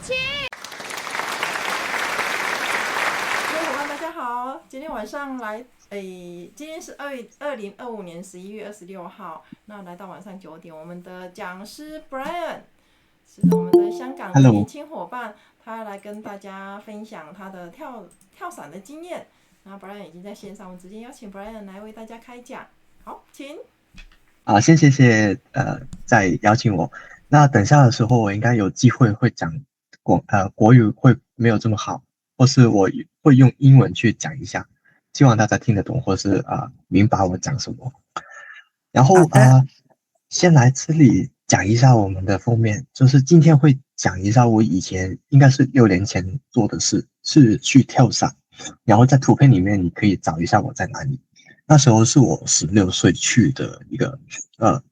各位伙伴，大家好！今天晚上今天是2025年11月26号，那来到晚上9点，我们的讲师 Brian 是我们在香港的 Hello，年轻伙伴，他来跟大家分享他的跳伞的经验。那 Brian 已经在线上，我们直接邀请 Brian 来为大家开讲。好，请。谢谢再邀请我。那等下的时候，我应该有机会会讲国语会没有这么好，或是我会用英文去讲一下，希望大家听得懂，或是明白我讲什么。然后好的，先来这里讲一下我们的封面，就是今天会讲一下我以前应该是6年前做的事，是去跳伞。然后在图片里面你可以找一下我在哪里。那时候是我16岁去的一个，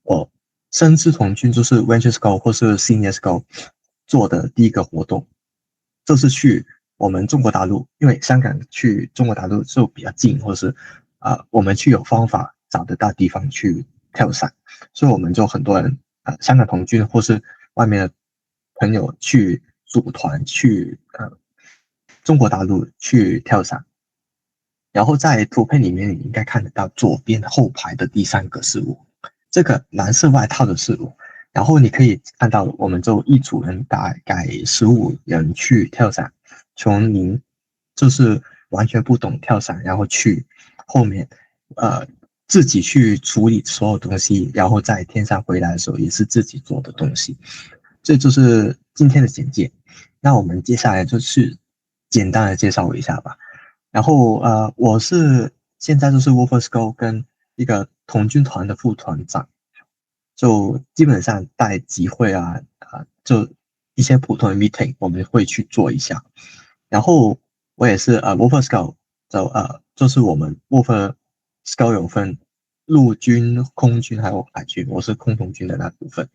我生之童军就是 Venture Scout 或是 Senior Scout 做的第一个活动，就是去我们中国大陆，因为香港去中国大陆就比较近，或是我们去有方法找得到地方去跳伞，所以我们就很多人香港童军或是外面的朋友去组团去中国大陆去跳伞。然后在图片里面你应该看得到左边后排的第3个是我，这个蓝色外套的是我。然后你可以看到我们就一组人大概15人去跳伞，从零就是完全不懂跳伞，然后去后面自己去处理所有东西，然后在天上回来的时候也是自己做的东西。这就是今天的简介。那我们接下来就是简单的介绍我一下吧。然后我是现在就是 Wolfers Go 跟一个童军团的副团长，就基本上带集会就一些普通的 meeting 我们会去做一下。然后我也是Wolfers Go 就是我们 Wolfers Go 有分陆军、空军还有海军，我是空童军的那部分。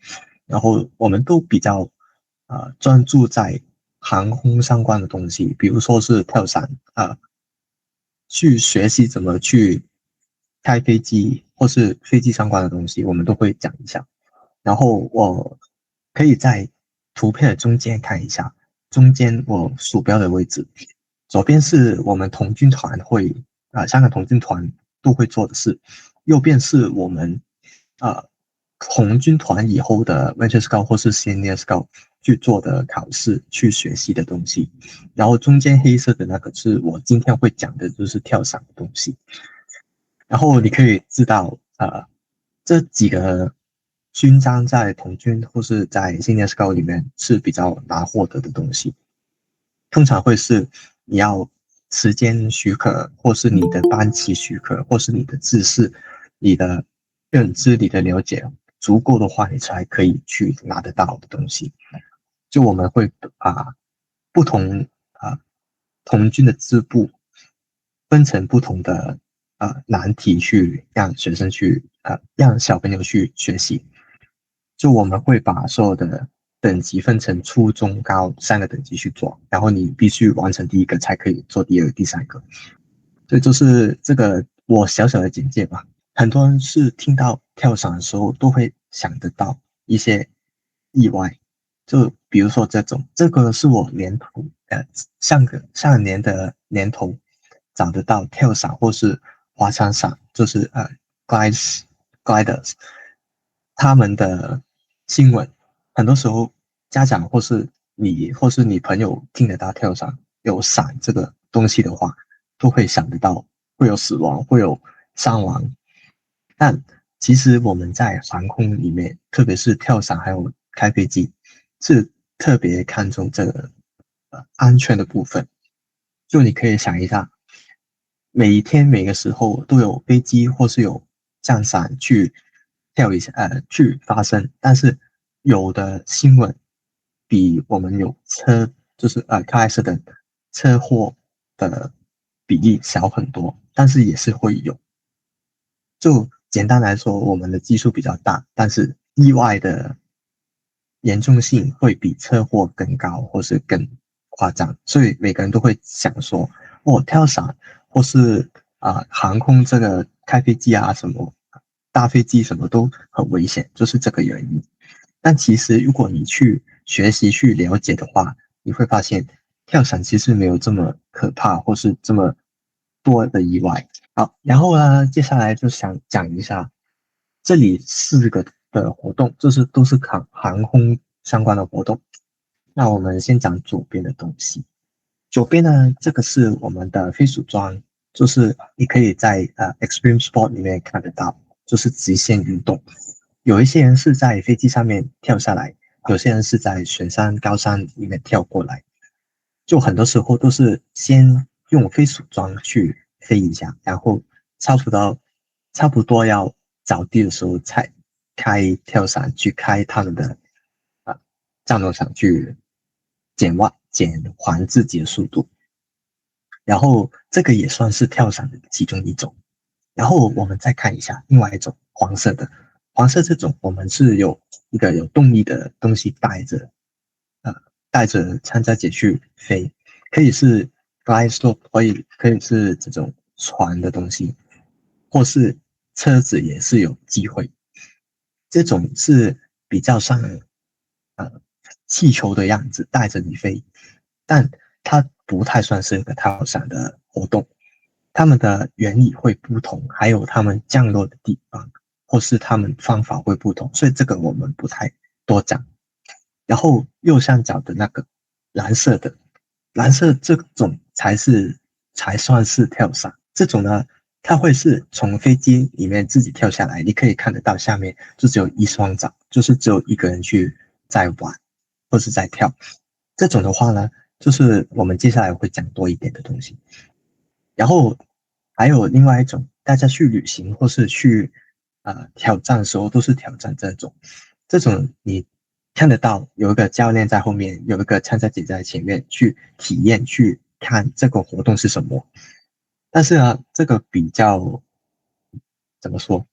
然后我们都比较专注在航空相关的东西，比如说是跳伞去学习怎么去开飞机或是飞机相关的东西，我们都会讲一下。然后我可以在图片的中间看一下，中间我鼠标的位置，左边是我们童军团香港童军团都会做的事，右边是我们童军团以后的 Venture Scout 或是 Senior Scout 去做的考试，去学习的东西。然后中间黑色的那个是我今天会讲的，就是跳伞的东西。然后你可以知道这几个勋章在童军或是在 Senior Scout 里面是比较难获得的东西，通常会是你要时间许可，或是你的班级许可，或是你的知识、你的认知、你的了解足够的话，你才可以去拿得到的东西。就我们会不同童军的支部分成不同的难题去让学生去让小朋友去学习。就我们会把所有的等级分成初中高3个等级去做，然后你必须完成第一个才可以做第二个、第三个。所以就是这个我小小的简介吧。很多人是听到跳伞的时候都会想得到一些意外，就比如说这个是我上年的年头找得到跳伞或是滑翔伞，就是gliders 他们的新闻。很多时候家长或是你朋友听得到跳伞有伞这个东西的话，都会想得到会有死亡，会有伤亡。但其实我们在航空里面，特别是跳伞还有开飞机，是特别看重这个安全的部分。就你可以想一下，每一天每个时候都有飞机或是有降伞去跳一下去发生，但是有的新闻比我们有就是开始的车祸的比例小很多，但是也是会有。就简单来说，我们的基数比较大，但是意外的严重性会比车祸更高，或是更夸张，所以每个人都会想说，哦，跳伞或是航空这个开飞机什么大飞机什么都很危险，就是这个原因。但其实如果你去学习去了解的话，你会发现跳伞其实没有这么可怕，或是这么多的意外。好，然后呢，接下来就想讲一下这里四个的活动，就是都是航空相关的活动。那我们先讲左边的东西。左边呢，这个是我们的飞鼠装，就是你可以在Extreme Sport 里面看得到，就是极限运动。有一些人是在飞机上面跳下来，有些人是在雪山、高山里面跳过来，就很多时候都是先用飞鼠装去飞一下，然后差不多要着地的时候才开跳伞去开他们的降落伞去减缓自己的速度。然后这个也算是跳伞的其中一种。然后我们再看一下另外一种黄色的，黄色这种我们是有一个有动力的东西带着参加者去飞，可以是 fly slope，可以是这种船的东西，或是车子也是有机会。这种是比较像呃气球的样子带着你飞，但它不太算是一个跳伞的活动。它们的原理会不同，还有它们降落的地方或是它们方法会不同，所以这个我们不太多讲。然后右上角的那个蓝色的，蓝色这种才算是跳伞。这种呢，它会是从飞机里面自己跳下来，你可以看得到下面就只有一双脚，就是只有一个人去在玩或是在跳。这种的话呢，就是我们接下来会讲多一点的东西。然后还有另外一种，大家去旅行或是去挑战的时候，都是挑战这种你看得到有一个教练在后面，有一个参赛者在前面去体验去看这个活动是什么。但是呢，这个比较怎么说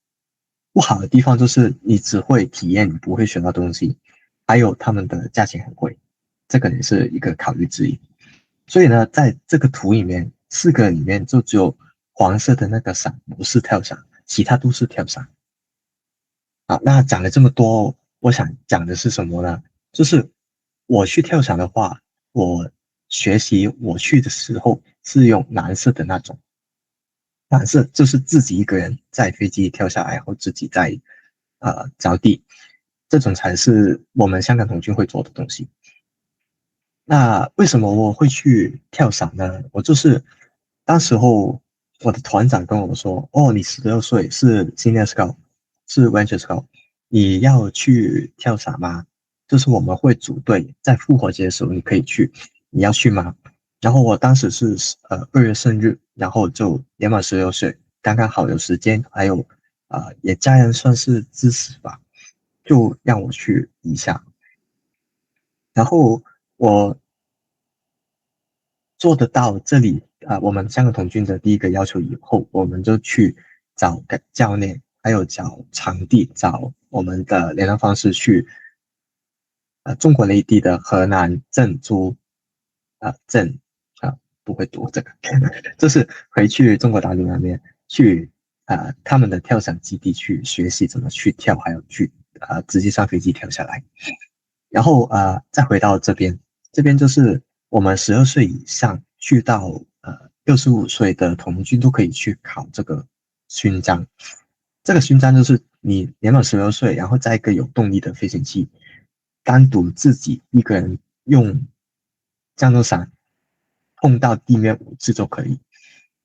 不好的地方就是你只会体验，你不会学到东西，还有他们的价钱很贵，这个也是一个考虑之一。所以呢，在这个图里面，四个里面就只有黄色的那个伞不是跳伞，其他都是跳伞。好，那讲了这么多，我想讲的是什么呢？就是我去跳伞的话，我学习我去的时候是用蓝色的那种，蓝色就是自己一个人在飞机跳下来，然后自己在着地，这种才是我们香港童军会做的东西。那为什么我会去跳伞呢？我就是当时候我的团长跟我说：“哦，你16岁是 Senior Scout，是 Venture Scout，你要去跳伞吗？就是我们会组队，在复活节的时候你可以去，你要去吗？”然后我当时是2月生日，然后就年满16岁，刚刚好有时间，还有也家人算是支持吧，就让我去一下。然后我做得到这里我们香港童军的第一个要求以后，我们就去找个教练，还有找场地，找我们的联络方式去中国内地的河南郑州镇不会读这个，就是回去中国大陆那边去他们的跳伞基地去学习怎么去跳，还有去直接上飞机跳下来。然后再回到这边，这边就是我们12岁以上去到65岁的童军都可以去考这个勋章。这个勋章就是你年满16岁，然后在一个有动力的飞行器，单独自己一个人用降落伞碰到地面5次就可以。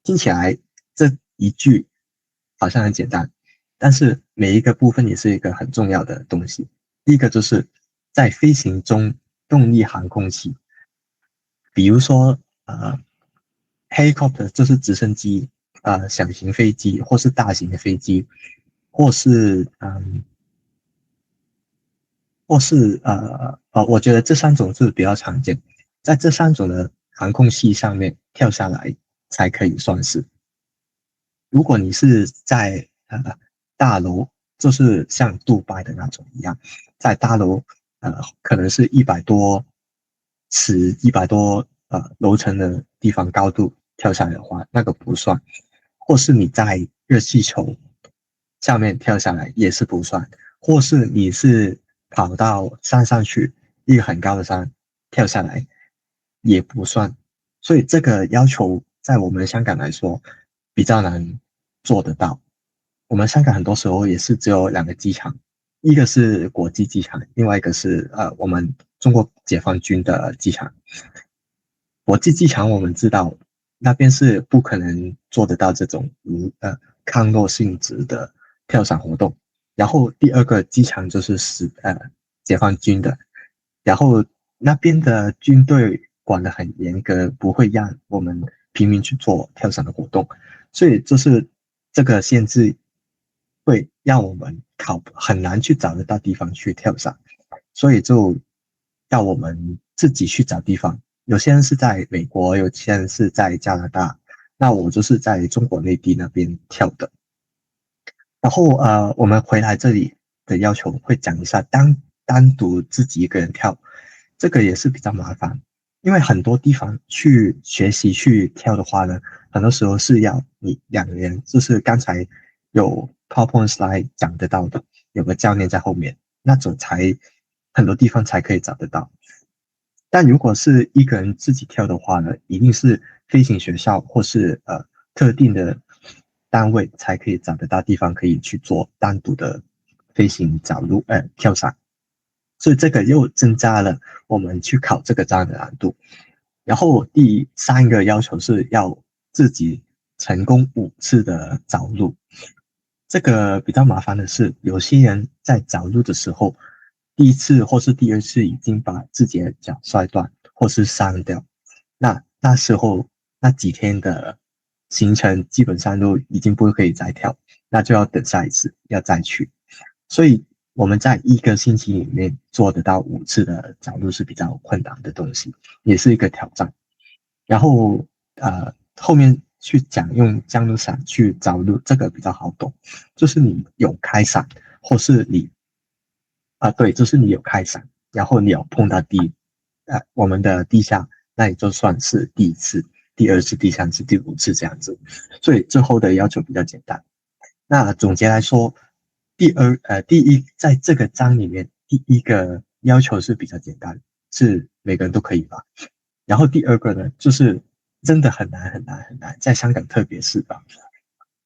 听起来这一句好像很简单，但是每一个部分也是一个很重要的东西。第一个就是在飞行中动力航空器，比如说helicopter 就是直升机，小型飞机或是大型的飞机，或是我觉得这三种是比较常见，在这三种的航空器上面跳下来才可以算是。如果你是在大楼，就是像杜拜的那种一样，在大楼可能是100多尺、100多楼层的地方高度跳下来的话，那个不算。或是你在热气球下面跳下来也是不算。或是你是跑到山上去，一个很高的山跳下来，也不算，所以这个要求在我们香港来说比较难做得到。我们香港很多时候也是只有两个机场，一个是国际机场，另外一个是我们中国解放军的机场。国际机场我们知道那边是不可能做得到这种抗落性质的跳伞活动。然后第二个机场就是解放军的，然后那边的军队管得很严格，不会让我们平民去做跳伞的活动，所以就是这个限制会让我们很难去找得到地方去跳伞，所以就要我们自己去找地方。有些人是在美国，有些人是在加拿大，那我就是在中国内地那边跳的。然后我们回来这里的要求会讲一下单独自己一个人跳，这个也是比较麻烦，因为很多地方去学习去跳的话呢，很多时候是要你两个人，就是刚才有 PowerPoint slide 讲得到的，有个教练在后面，那种很多地方才可以找得到。但如果是一个人自己跳的话呢，一定是飞行学校或是特定的单位才可以找得到地方可以去做单独的飞行跳伞，所以这个又增加了我们去考这个章的难度。然后第三个要求是要自己成功5次的着陆。这个比较麻烦的是，有些人在着陆的时候，第一次或是第二次已经把自己的脚摔断或是伤掉，那时候那几天的行程基本上都已经不可以再跳，那就要等下一次要再去。所以我们在一个星期里面做得到5次的着陆是比较困难的东西，也是一个挑战。然后后面去讲用降落伞去着陆，这个比较好懂，就是你有开伞，或是对，就是你有开伞，然后你有碰到我们的地下，那也就算是第一次、第二次、第三次、第5次这样子，所以最后的要求比较简单。那总结来说，第一，在这个章里面，第一个要求是比较简单，是每个人都可以吧。然后第二个呢，就是真的很难很难很难，在香港特别是吧，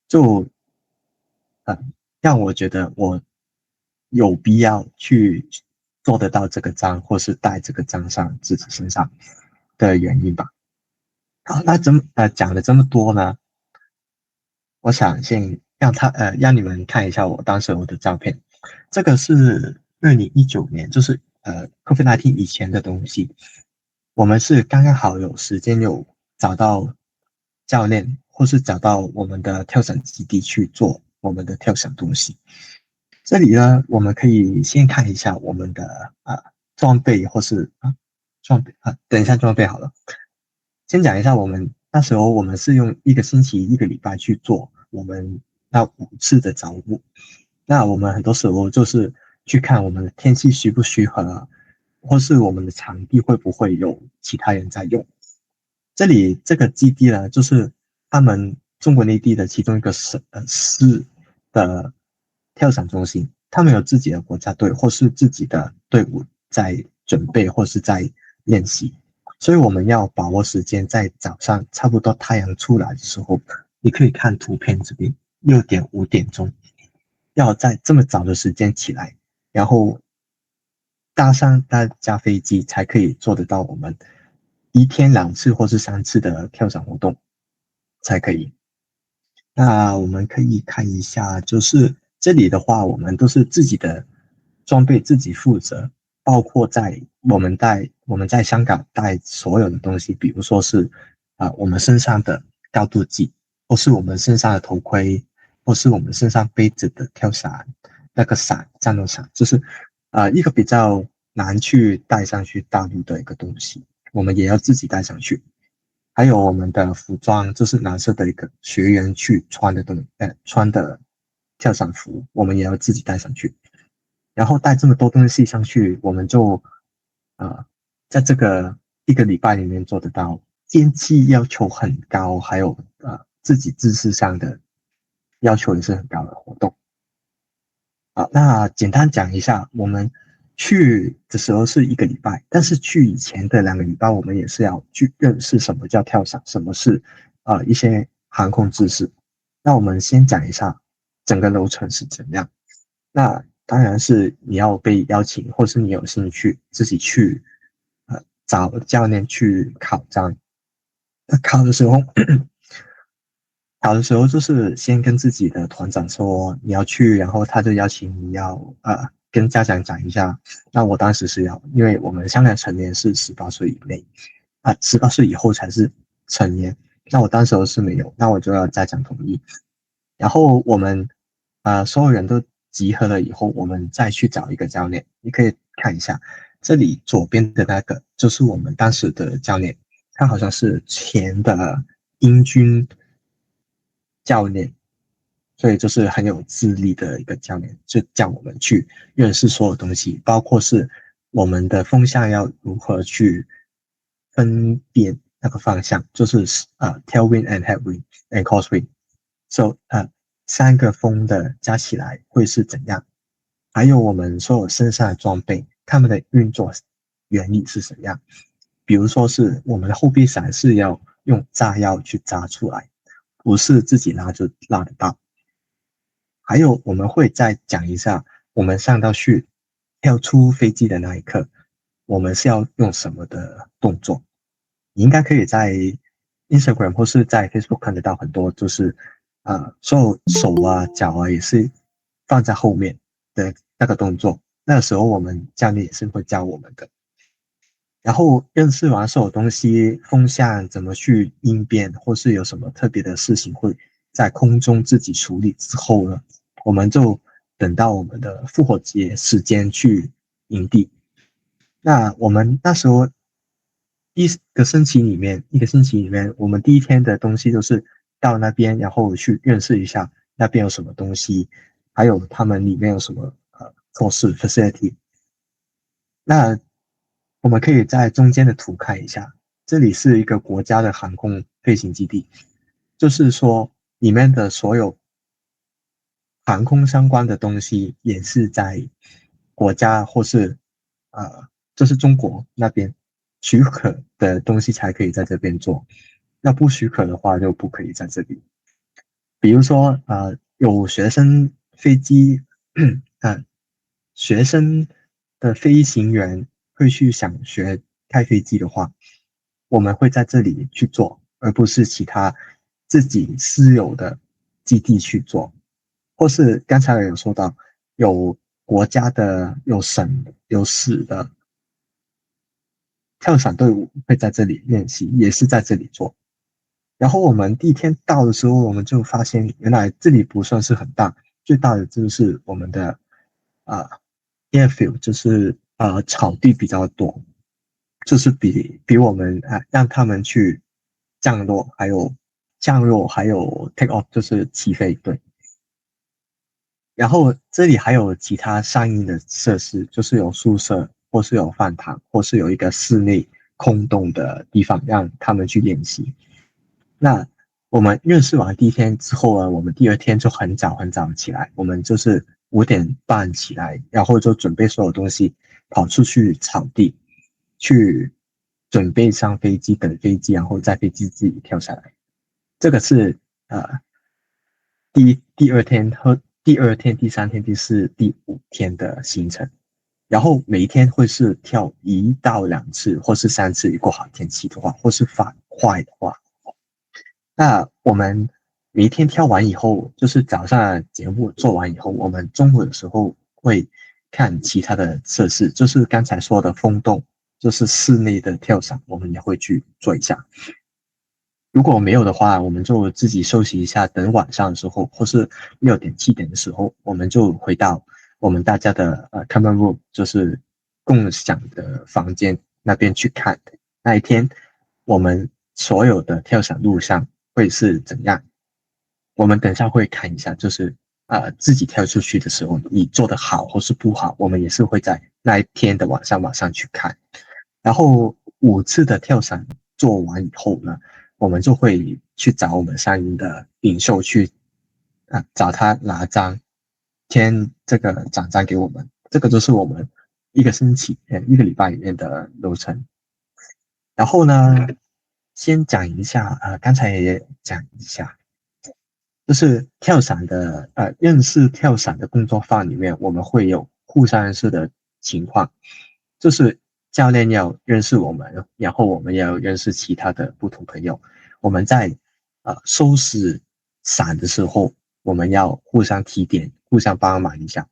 就让我觉得我有必要去做得到这个章，或是带这个章上自己身上的原因吧。好，那讲了这么多呢，我想先让你们看一下我当时的照片。这个是2019年，就是COVID-19 以前的东西。我们是刚刚好有时间有找到教练，或是找到我们的跳伞基地去做我们的跳伞东西。这里呢，我们可以先看一下我们的装备，或是装备等一下装备好了。先讲一下那时候我们是用一个星期、一个礼拜去做我们那5次的着陆。那我们很多时候就是去看我们的天气许不许可，或是我们的场地会不会有其他人在用。这里这个基地呢，就是他们中国内地的其中一个市的跳伞中心，他们有自己的国家队或是自己的队伍在准备或是在练习。所以我们要把握时间，在早上差不多太阳出来的时候，你可以看图片这边6点5点钟，要在这么早的时间起来，然后搭上大架飞机才可以做得到我们1天2次或是3次的跳伞活动才可以。那我们可以看一下，就是这里的话，我们都是自己的装备自己负责，包括我们在香港带所有的东西，比如说是我们身上的高度计，或是我们身上的头盔，或是我们身上背着的跳伞那个降落伞，就是一个比较难去带上去大陆的一个东西，我们也要自己带上去。还有我们的服装，就是蓝色的一个学员去穿的跳伞服，我们也要自己带上去。然后带这么多东西上去，我们就在这个一个礼拜里面做得到。天气要求很高，还有自己知识上的要求也是很高的活动。好，那简单讲一下，我们去的时候是1个礼拜，但是去以前的2个礼拜，我们也是要去认识什么叫跳伞，什么是一些航空知识。那我们先讲一下整个流程是怎样。那当然是你要被邀请，或是你有兴趣自己去找教练去考章。那考的时候，考的时候就是先跟自己的团长说你要去，然后他就邀请你要跟家长讲一下。那我当时是要，因为我们香港成年是18岁以内18岁以后才是成年。那我当时是没有，那我就要家长同意。然后我们所有人都集合了以后，我们再去找一个教练。你可以看一下这里左边的那个，就是我们当时的教练，他好像是前的英军教练，所以就是很有资历的一个教练，就叫我们去认识所有东西，包括是我们的风向要如何去分辨那个方向，就是tailwind and headwind and crosswind。So 3个风的加起来会是怎样？还有我们所有身上的装备，它们的运作原理是怎样？比如说是我们的后备伞是要用炸药去炸出来，不是自己拉就拉得到。还有我们会再讲一下，我们上到去跳出飞机的那一刻，我们是要用什么的动作。你应该可以在 Instagram 或是在 Facebook 看得到很多，就是所有手脚也是放在后面的那个动作。那个时候我们教练也是会教我们的。然后认识完所有东西，风向怎么去应变，或是有什么特别的事情会在空中自己处理之后呢，我们就等到我们的复活节时间去营地。那我们那时候一个星期里面，我们第一天的东西就是到那边，然后去认识一下那边有什么东西，还有他们里面有什么措施 facility。那我们可以在中间的图看一下，这里是一个国家的航空飞行基地，就是说里面的所有航空相关的东西也是在国家或是就是中国那边许可的东西才可以在这边做，那不许可的话就不可以在这里。比如说有学生飞机学生的飞行员会去想学开飞机的话，我们会在这里去做，而不是其他自己私有的基地去做。或是刚才有说到有国家的、有省有市的跳伞队伍会在这里练习，也是在这里做。然后我们第一天到的时候，我们就发现原来这里不算是很大，最大的就是我们的airfield， 就是草地比较多，就是比我们让他们去降落，还有take off， 就是起飞。对。然后这里还有其他相应的设施，就是有宿舍，或是有饭堂，或是有一个室内空洞的地方让他们去练习。那我们认识完第一天之后呢，我们第二天就很早起来，我们就是5点半起来，然后就准备所有东西，跑出去草地去准备上飞机，等飞机，然后在飞机自己跳下来。这个是第二天和第三天、第4、第5天的行程。然后每一天会是跳1到2次，或是3次，如果好天气的话，或是反坏的话。那我们每一天跳完以后，就是早上节目做完以后，我们中午的时候会看其他的设施，就是刚才说的风洞，就是室内的跳伞，我们也会去做一下。如果没有的话，我们就自己休息一下，等晚上的时候，或是6点7点的时候，我们就回到我们大家的common room， 就是共享的房间那边去看那一天我们所有的跳伞路上会是怎样。我们等一下会看一下，就是自己跳出去的时候，你做得好或是不好，我们也是会在那一天的晚上去看。然后5次的跳伞做完以后呢，我们就会去找我们上营的领袖去找他拿章，签这个奖章给我们。这个就是我们一个星期，一个礼拜里面的流程。然后呢，先讲一下，刚才也讲一下，就是跳伞的，认识跳伞的工作坊里面，我们会有互相认识的情况，就是教练要认识我们，然后我们也要认识其他的不同朋友。我们在收拾伞的时候，我们要互相提点，互相帮忙一下。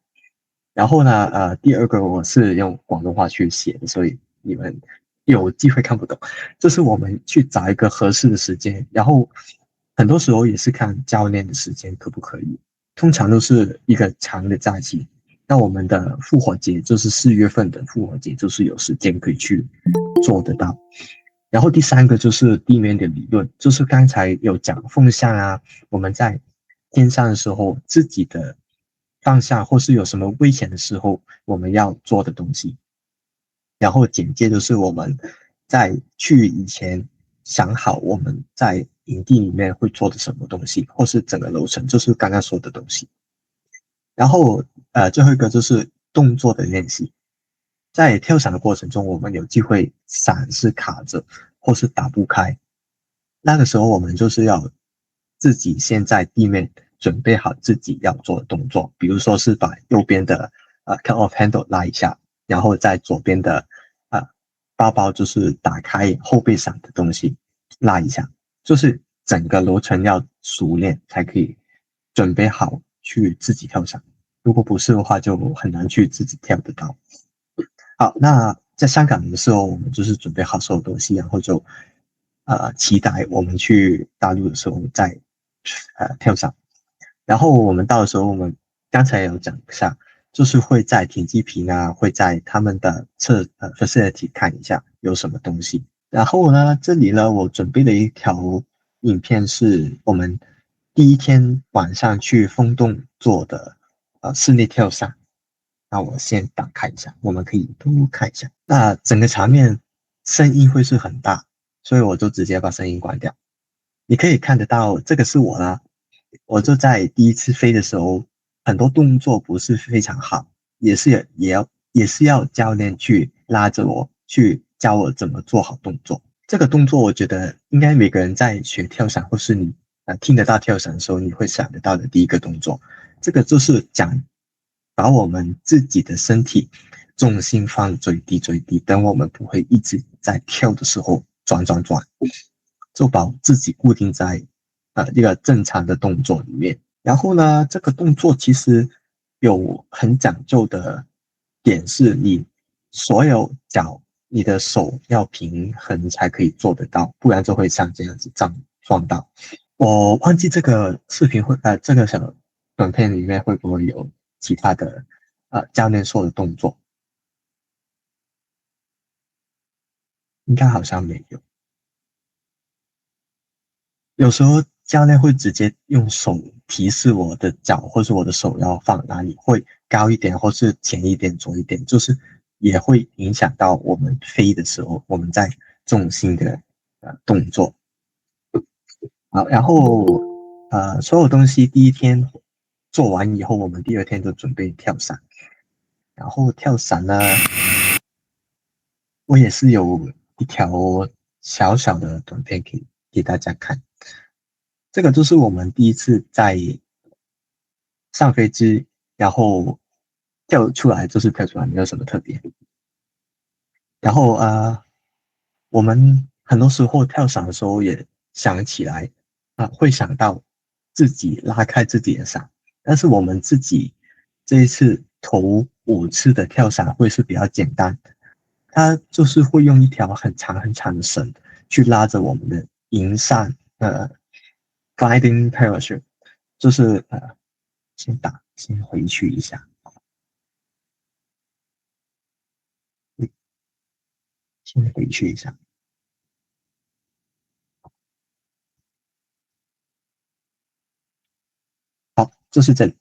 然后呢，第二个我是用广东话去写的，所以你们有机会看不懂。就是我们去找一个合适的时间，然后很多时候也是看教练的时间可不可以。通常都是一个长的假期，那我们的复活节就是4月份的复活节，就是有时间可以去做得到。然后第三个就是地面的理论，就是刚才有讲风向啊，我们在天上的时候自己的方向或是有什么危险的时候，我们要做的东西。然后简介就是我们在去以前想好我们在营地里面会做的什么东西，或是整个流程，就是刚刚说的东西。然后最后一个就是动作的练习。在跳伞的过程中，我们有机会伞是卡着或是打不开，那个时候我们就是要自己先在地面准备好自己要做的动作，比如说是把右边的cut off handle 拉一下，然后在左边的包包就是打开后备伞的东西拉一下，就是整个流程要熟练才可以准备好去自己跳伞，如果不是的话就很难去自己跳得到。好，那在香港的时候，我们就是准备好所有东西，然后就期待我们去大陆的时候再跳伞。然后我们到的时候，我们刚才有讲一下，就是会在停机坪啊，会在他们的facility 看一下有什么东西。然后呢，这里呢，我准备了一条影片，是我们第一天晚上去风洞做的室内跳伞。那我先打开一下，我们可以都看一下。那整个场面声音会是很大，所以我就直接把声音关掉。你可以看得到，这个是我啦。我就在第一次飞的时候，很多动作不是非常好，也是要教练去拉着我，去教我怎么做好动作。这个动作我觉得应该每个人在学跳伞，或是你听得到跳伞的时候，你会想得到的第一个动作。这个就是讲把我们自己的身体重心放最低最低，等我们不会一直在跳的时候转，就把自己固定在一个正常的动作里面。然后呢，这个动作其实有很讲究的点，是你所有脚你的手要平衡才可以做得到，不然就会像这样子撞到。我忘记这个视频这个小短片里面会不会有其他的教练说的动作，应该好像没有。有时候教练会直接用手提示我的脚或是我的手要放哪里，会高一点或是前一点左一点，就是也会影响到我们飞的时候我们在重心的动作。好，然后所有东西第一天做完以后，我们第二天就准备跳伞。然后跳伞呢，我也是有一条小小的短片给大家看。这个就是我们第一次在上飞机，然后跳出来就是跳出来，没有什么特别。然后我们很多时候跳伞的时候也想起来会想到自己拉开自己的伞，但是我们自己这一次头5次的跳伞会是比较简单，它就是会用一条很长很长的绳去拉着我们的银伞gliding parachute， 就是先回去一下，先回去一下。好，就是这里。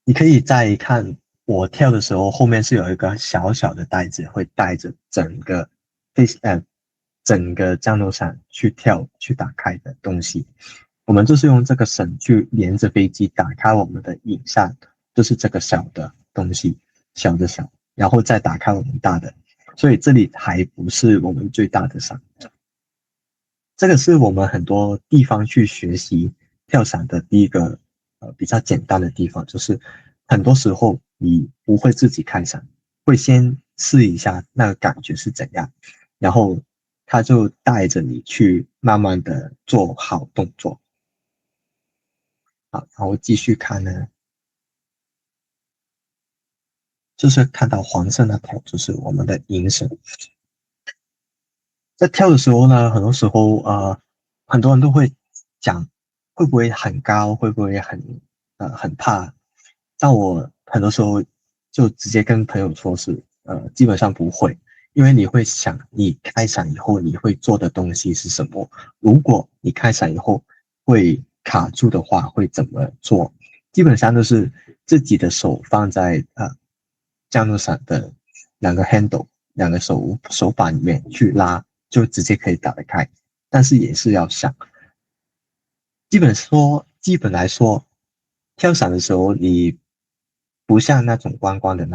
你可以再看我跳的时候，后面是有一个小小的袋子，会带着整个降落伞去跳去打开的东西。我们就是用这个绳去连着飞机打开我们的引扇，就是这个小的东西，小的。然后再打开我们大的，所以这里还不是我们最大的伞。这个是我们很多地方去学习跳伞的第一个比较简单的地方，就是很多时候你不会自己开伞，会先试一下那个感觉是怎样，然后他就带着你去慢慢的做好动作。好，然后继续看呢，就是看到黄色那条就是我们的银绳。在跳的时候呢，很多时候很多人都会讲会不会很高，会不会很怕。但我很多时候就直接跟朋友说是基本上不会，因为你会想你开伞以后你会做的东西是什么，如果你开伞以后会卡住的话会怎么做，基本上都是自己的手放在降落伞的两个 handle 两个手把里面去拉，就直接可以打得开。但是也是要想，基本来说，跳伞的时候你不像那种观光的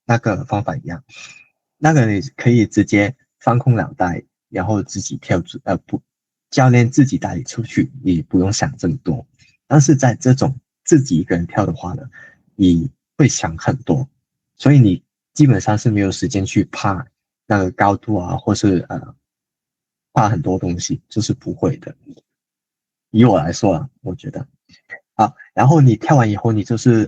那个方法一样，那个你可以直接放空脑袋，然后自己跳不，教练自己带你出去，你不用想这么多。但是在这种自己一个人跳的话呢，你会想很多，所以你基本上是没有时间去怕那个高度啊，或是怕很多东西，就是不会的。以我来说啊，我觉得好，然后你跳完以后，你就是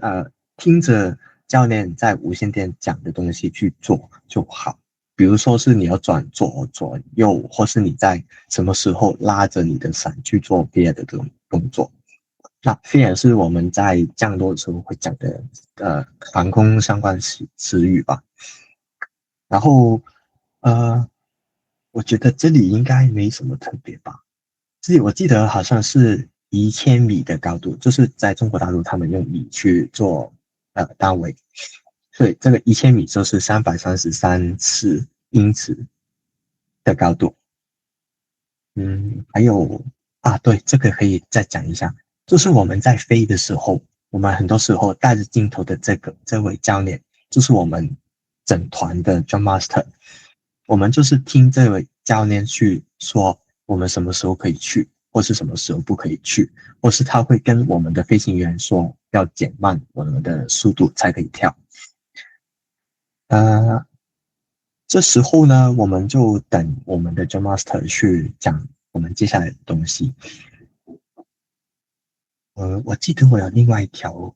听着教练在无线电讲的东西去做就好。比如说是你要转左右，或是你在什么时候拉着你的伞去做别的这种动作。那飞也是我们在降落的时候会讲的航空相关词语吧。然后呃，我觉得这里应该没什么特别吧。我记得好像是1000米的高度，就是在中国大陆他们用米去做单位，所以这个1000米就是333英尺的高度。还有对，这个可以再讲一下，就是我们在飞的时候，我们很多时候带着镜头的这位教练，就是我们整团的 Drum Master，我们就是听这位教练去说我们什么时候可以去，或是什么时候不可以去，或是他会跟我们的飞行员说要减慢我们的速度才可以跳。呃，这时候呢，我们就等我们的 Drum Master 去讲我们接下来的东西。我记得我有另外一条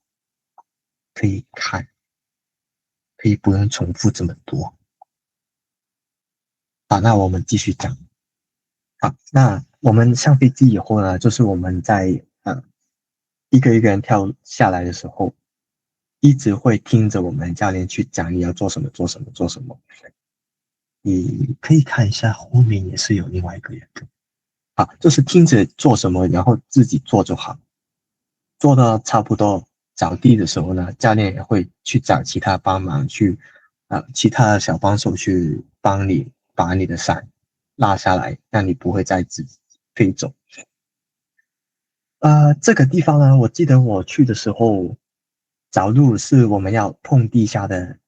可以看，可以不用重复这么多。好，那我们继续讲。好，那我们上飞机以后呢，就是我们在一个一个人跳下来的时候，一直会听着我们教练去讲你要做什么，做什么，做什么。你可以看一下后面也是有另外一个人的。好，就是听着做什么，然后自己做就好。做到差不多着地的时候呢，教练也会去找其他帮忙去，其他的小帮手去帮你把你的伞拉下来，让你不会再自己飞走。这个地方呢，我记得我去的时候，着陆是我们要碰到地下的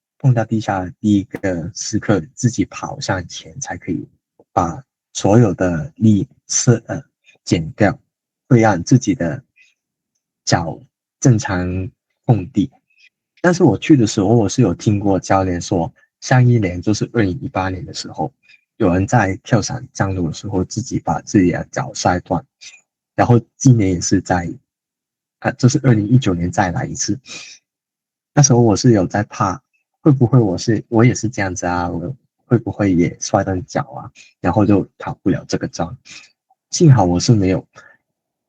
第一个时刻，自己跑向前才可以把所有的力减掉，会让自己的脚正常碰地。但是我去的时候，我是有听过教练说，上一年就是2018年的时候，有人在跳伞降落的时候自己把自己的脚摔断，然后今年也是就是2019年再来一次。那时候我是有在怕，会不会我也是这样子啊？我会不会也摔断脚啊？然后就考不了这个章。幸好我是没有，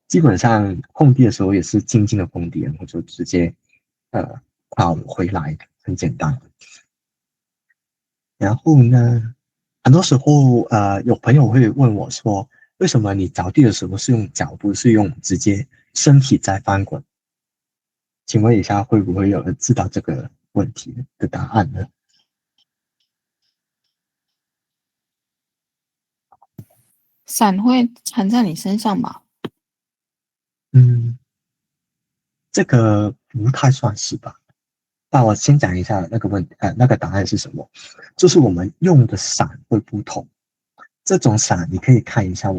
基本上碰地的时候也是静静的碰地，然后就直接跑回来，很简单。然后呢，很多时候有朋友会问我说，为什么你着地的时候是用脚，不是用直接身体在翻滚？请问一下，会不会有人知道这个问题的答案呢？伞会缠在你身上吧？嗯，这个不太算是吧？那我先讲一下那个那个答案是什么，就是我们用的伞会不同。这种伞你可以看一下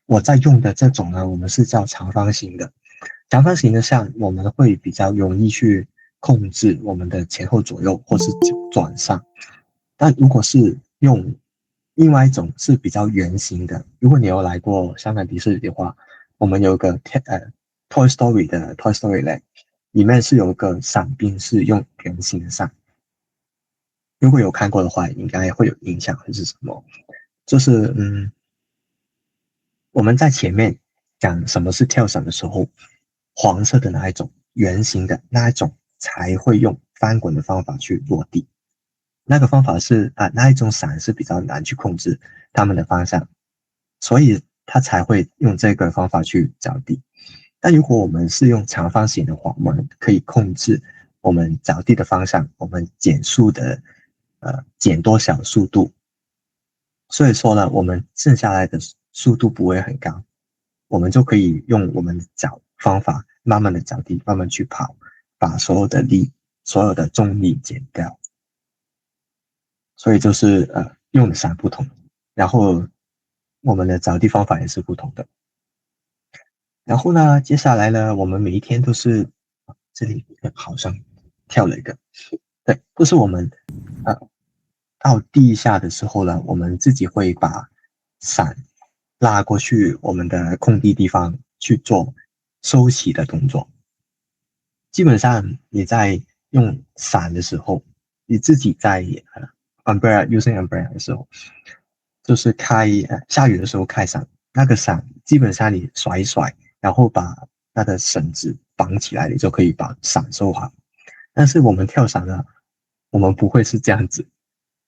我在用的这种呢，我们是叫长方形的。长方形的伞我们会比较容易去控制我们的前后左右或是转上。但如果是用另外一种是比较圆形的，如果你有来过香港迪士尼的话，我们有个Toy Story 的 Toy Story Land， 里面是有一个伞兵是用圆形的伞。如果有看过的话，应该会有印象会是什么？就是我们在前面讲什么是跳伞的时候，黄色的那一种圆形的那一种才会用翻滚的方法去落地。那个方法是那一种伞是比较难去控制它们的方向，所以它才会用这个方法去着地。但如果我们是用长方形的话，我们可以控制我们着地的方向，我们减速的减多少速度。所以说呢，我们剩下来的速度不会很高，我们就可以用我们的脚方法慢慢的着地，慢慢去跑，把所有的力、所有的重力减掉。所以就是用的伞不同，然后我们的着地方法也是不同的。然后呢，接下来呢，我们每一天都是这里好像跳了一个，对，就是我们到地下的时候呢，我们自己会把伞拉过去我们的空地方去做收起的动作。基本上你在用伞的时候，你自己在umbrella using umbrella 的时候，就是下雨的时候开伞，那个伞基本上你甩一甩，然后把那个绳子绑起来，你就可以把伞收好。但是我们跳伞呢，我们不会是这样子，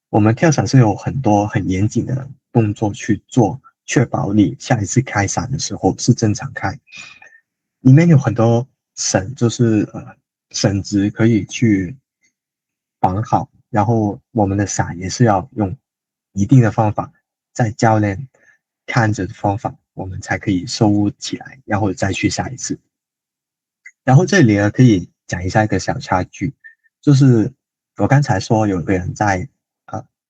我们跳伞是有很多很严谨的动作去做，确保你下一次开伞的时候是正常开。里面有很多绳，就是绳子可以去绑好，然后我们的伞也是要用一定的方法，在教练看着的方法，我们才可以收起来，然后再去下一次。然后这里呢，可以讲一下一个小插曲，就是我刚才说有个人在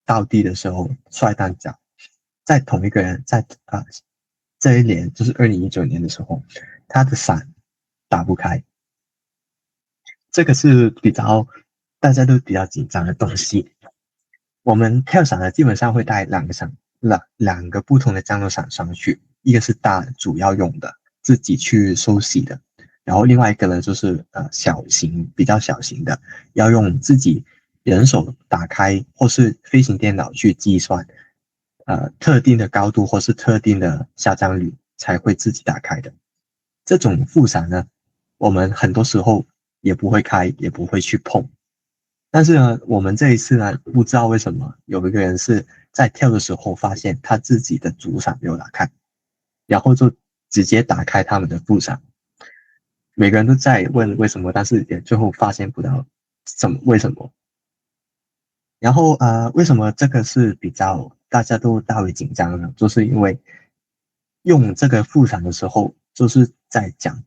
倒地的时候摔断脚，在同一个人在这一年就是2019年的时候，他的伞打不开，这个是大家都比较紧张的东西。我们跳伞呢，基本上会带两个不同的降落伞上去，一个是大主要用的，自己去收洗的，然后另外一个呢就是比较小型的，要用自己人手打开或是飞行电脑去计算特定的高度或是特定的下降率才会自己打开的。这种副伞呢，我们很多时候也不会开，也不会去碰。但是呢，我们这一次呢，不知道为什么有一个人是在跳的时候发现他自己的主伞没有打开，然后就直接打开他们的副伞。每个人都在问为什么，但是也最后发现不到为什么。然后为什么这个是比较大家都大为紧张呢？就是因为用这个副伞的时候，就是在讲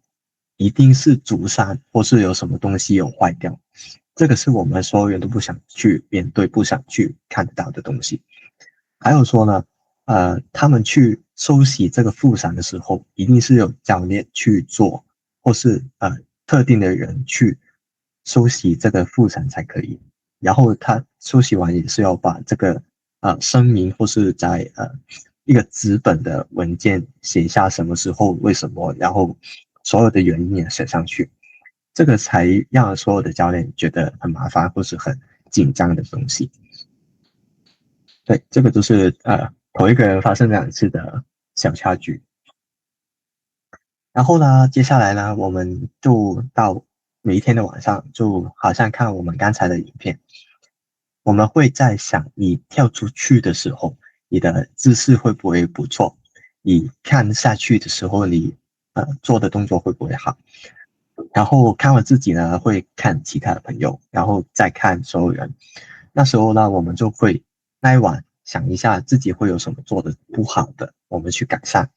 一定是主伞或是有什么东西有坏掉。这个是我们所有人都不想去面对、不想去看得到的东西。还有说呢，他们去收洗这个副伞的时候，一定是有教练去做，或是特定的人去收洗这个副伞才可以。然后他收洗完也是要把这个声明或是在一个纸本的文件写下什么时候、为什么，然后所有的原因也写上去。这个才让所有的教练觉得很麻烦或是很紧张的东西。对，这个就是同一个人发生2次的小插曲。然后呢，接下来呢，我们就到每一天的晚上，就好像看我们刚才的影片，我们会在想你跳出去的时候，你的姿势会不会不错？你看下去的时候，你做的动作会不会好？然后看完自己呢，会看其他的朋友，然后再看所有人。那时候呢，我们就会那一晚想一下自己会有什么做的不好的，我们去改善。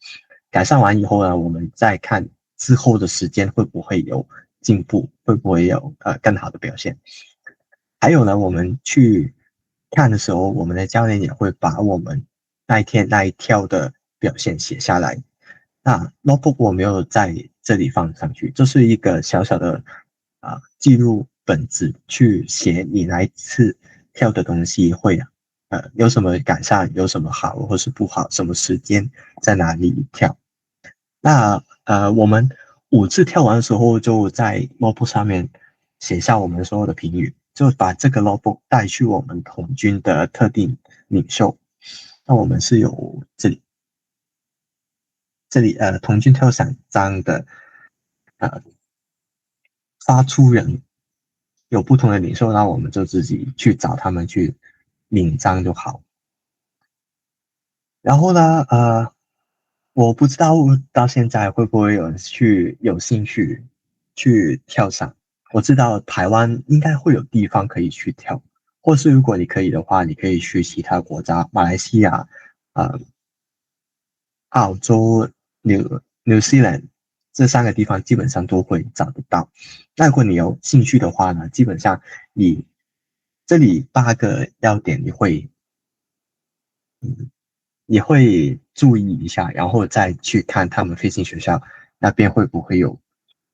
改善完以后呢，我们再看之后的时间会不会有进步，会不会有更好的表现。还有呢，我们去看的时候，我们的教练也会把我们那一天那一跳的表现写下来。那 notebook 我没有在这里放上去，这是一个小小的记录本子，去写你那一次跳的东西会有什么改善，有什么好或是不好，什么时间在哪里跳。那我们5次跳完的时候，就在 notebook 上面写下我们所有的评语，就把这个 notebook 带去我们统军的特定领袖。那我们是有这里统军跳伞章的发出人有不同的领袖，那我们就自己去找他们去领章就好。然后呢我不知道到现在会不会有人有兴趣去跳伞。我知道台湾应该会有地方可以去跳，或是如果你可以的话，你可以去其他国家，马来西亚澳洲、New Zealand 这3个地方基本上都会找得到。那如果你有兴趣的话呢，基本上你这里8个要点你会注意一下，然后再去看他们飞行学校那边会不会有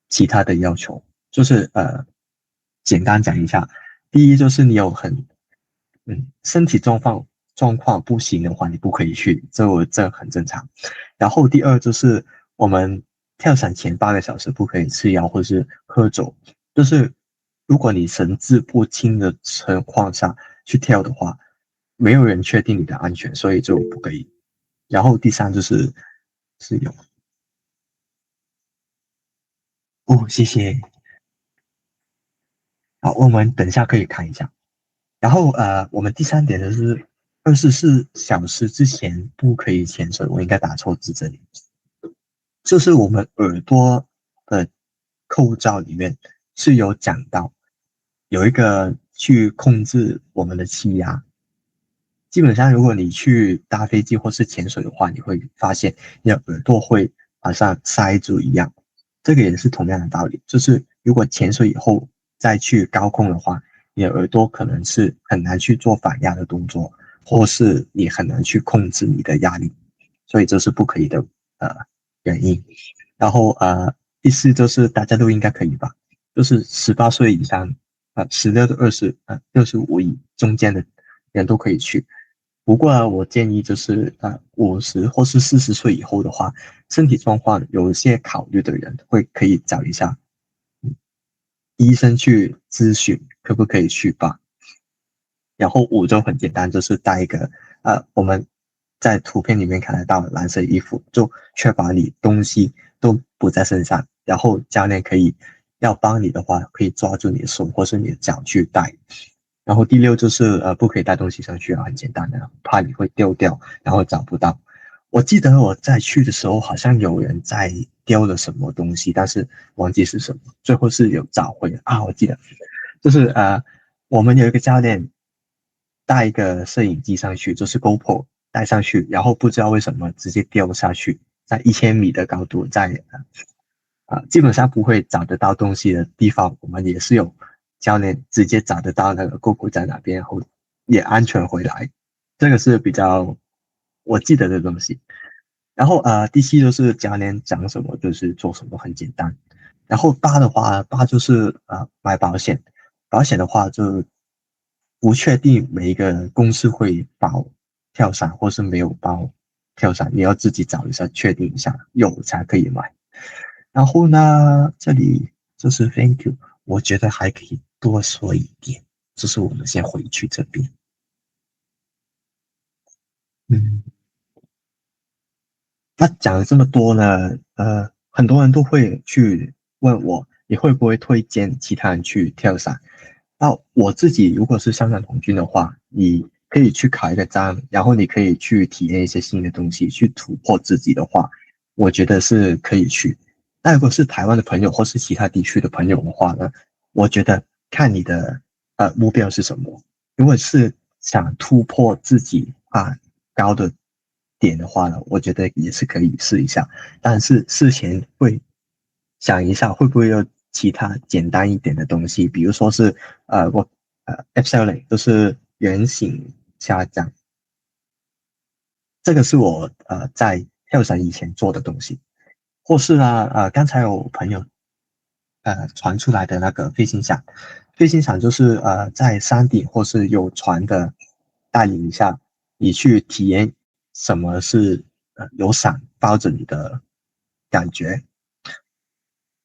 其他的要求。就是简单讲一下，第一就是你有身体状况不行的话，你不可以去，这很正常。然后第二就是我们跳伞前8个小时不可以吃药或是喝酒，就是如果你神志不清的情况下去跳的话，没有人确定你的安全，所以就不可以。然后第三就是有谢谢。好，我们等一下可以看一下。然后我们第3点就是24小时之前不可以潜水，我应该打错字这里。就是我们耳朵的构造里面是有讲到，有一个去控制我们的气压。基本上如果你去搭飞机或是潜水的话，你会发现你的耳朵会好像塞住一样。这个也是同样的道理，就是如果潜水以后再去高空的话，你的耳朵可能是很难去做反压的动作，或是你很难去控制你的压力，所以这是不可以的原因。然后第4就是大家都应该可以吧，就是18岁以上16到65以中间的人都可以去。不过我建议就是50或是40岁以后的话，身体状况有一些考虑的人可以找一下医生去咨询可不可以去吧。然后5就很简单，就是带一个我们在图片里面看得到的蓝色衣服，就确保你东西都不在身上，然后教练要帮你的话，可以抓住你的手或是你的脚去带。然后第6就是不可以带东西上去很简单的，怕你会丢掉，然后找不到。我记得我在去的时候，好像有人在丢了什么东西，但是忘记是什么，最后是有找回的我记得就是我们有一个教练带一个摄影机上去，就是 GoPro 带上去，然后不知道为什么直接掉下去，在1000米的高度，在基本上不会找得到东西的地方，我们也是有教练直接找得到那个 GoPro 在哪边，然后也安全回来。这个是比较我记得的东西。然后第7就是教练讲什么就是做什么，很简单。然后8的话，8就是买保险。保险的话就不确定每一个公司会保跳伞或是没有保跳伞，你要自己找一下确定一下，有才可以买。然后呢，这里就是 thank you， 我觉得还可以多说一点，就是我们先回去这边。那讲了这么多呢，很多人都会去问我，你会不会推荐其他人去跳伞？那我自己如果是香港童军的话，你可以去考一个章，然后你可以去体验一些新的东西，去突破自己的话，我觉得是可以去。那如果是台湾的朋友或是其他地区的朋友的话呢，我觉得看你的目标是什么。如果是想突破自己高的点的话呢，我觉得也是可以试一下，但是事前会想一下会不会有其他简单一点的东西，比如说是Excel 类，就是圆形下降，这个是我在跳伞以前做的东西，或是呢刚才有朋友传出来的那个飞行伞，飞行伞就是在山顶或是有船的带领下，你去体验什么是有伞包着你的感觉。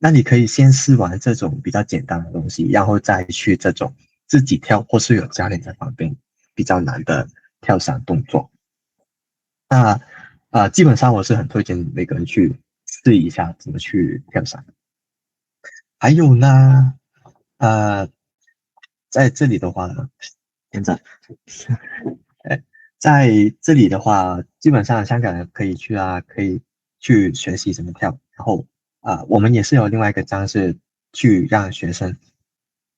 那你可以先试玩这种比较简单的东西，然后再去这种自己跳或是有教练在旁边比较难的跳伞动作。那基本上我是很推荐每个人去试一下怎么去跳伞。还有呢，呃，在这里的话，现在，在这里的话，基本上香港人可以去啊，可以去学习怎么跳。然后我们也是有另外一个章是去让学生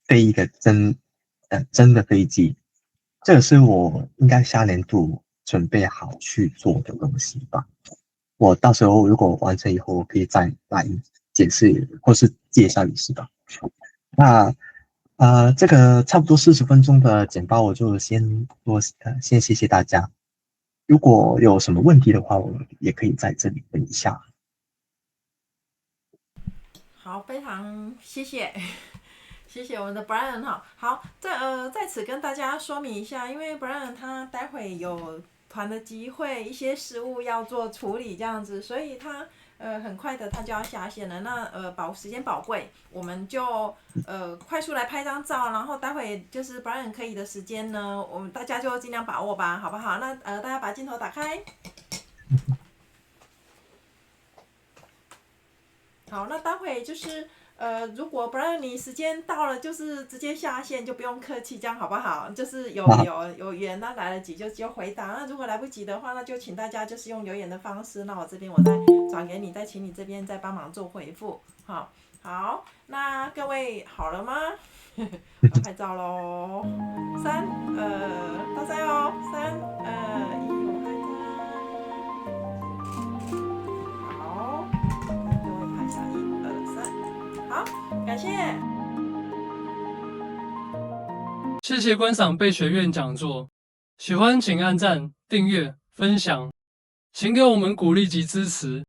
飞一个真的飞机，这个是我应该下年度准备好去做的东西吧。我到时候如果完成以后，我可以再来解释或是介绍一次吧。那这个差不多40分钟的简报，我就先谢谢大家。如果有什么问题的话，我也可以在这里问一下。好，非常谢谢。谢谢我们的 Brian 哈。好，在此跟大家说明一下，因为 Brian 他待会有团的机会，一些事务要做处理这样子，所以他很快的他就要下线了。那时间宝贵，我们就快速来拍张照，然后待会就是 Brian 可以的时间呢，我们大家就尽量把握吧，好不好？那大家把镜头打开。好，那待会就是如果不然你时间到了，就是直接下线，就不用客气，这样好不好？就是有缘，那来得及就回答。那如果来不及的话，那就请大家就是用留言的方式，那我这边我再转给你，再请你这边再帮忙做回复。好，那各位好了吗？我拍照喽，3、倒3哦，3、2、1，我拍照。好，各位拍下1、2、3，好，感谢。谢谢观赏贝学院讲座，喜欢请按赞、订阅、分享，请给我们鼓励及支持。